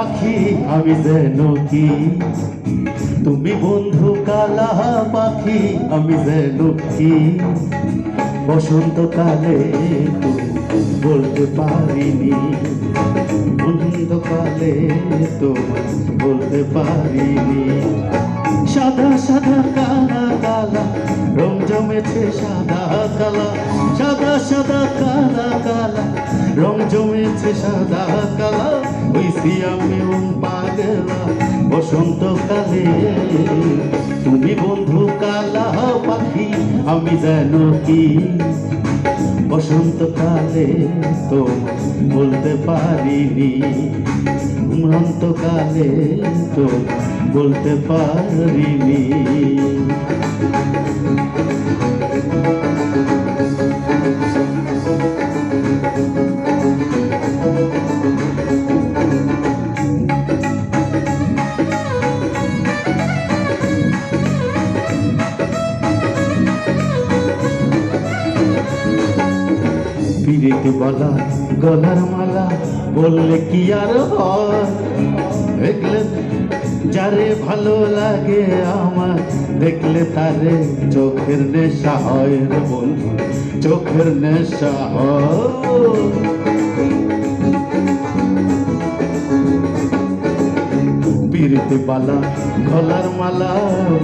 পাখি আমি যেন কি, তুমি বন্ধু কালা পাখি আমি যেন কি, বসন্তকালে তুমি বলতে পারিনি, বসন্তকালে তোমায় বলতে পারিনি। সাদা সাদা কালা কালা রং জমেছে সাদা কালা, সাদা সাদা কালা কালা রং জমেছে সাদা কালা, হইছি আমি পাগলা বসন্তকালে। তুমি বন্ধু কালা পাখি আমি যেন কি, বসন্তকালে তো বলতে পারিনি, অনন্তকালে তো বলতে পারিনি। পিরিত বলা গলার মালা বললে কি আর হয়, দেখলে যারে ভালো লাগে আমার, দেখলে তারে চোখের নেশা হয় রে বন্ধু, চোখের নেশা হয়। পিরিত বালা গলার মালা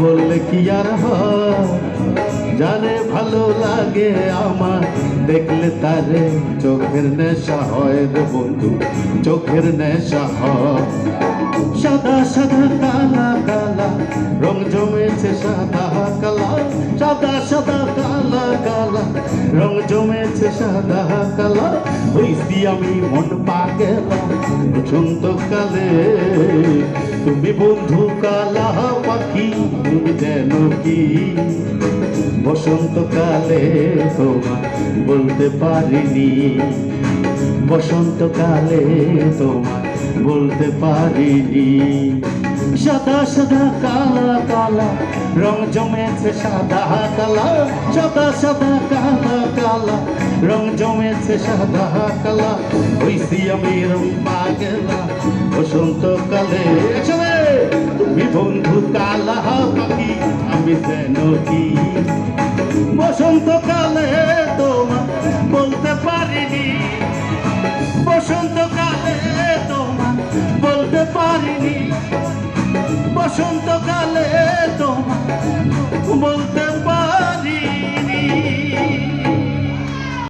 বললে কি আর হয়, যারে ভালো লাগে আমার, দেখলে তারে চোখের নেশা হয় রে বন্ধু, চোখের নেশা হয়। সাদা সাদা কালা কালা রং জমেছে সাদা কালা, সাদা সাদা কালা কালা রং জমেছে সাদা কালা, হইছি আমি মন পাগলা বসন্তকালে। তুমি বন্ধু কালা পাখি তুমি যেন কি, বসন্তকালে তোমায় বলতে পারিনি, বসন্তকালে তোমায় বলতে পারিনি। সাদা সাদা কালা কালা রং জমেছে সাদা কালা, সাদা সাদা কালা কালা রং জমেছে সাদা কালা, হইছি আমি রং পাগলা বসন্তকালে। তুমি বন্ধু কালা পাখি আমি যেন কি, বসন্তকালে তোমায় বলতে পারিনি, বসন্তকালে তোমায় বলতে পারিনি, বসন্তকালে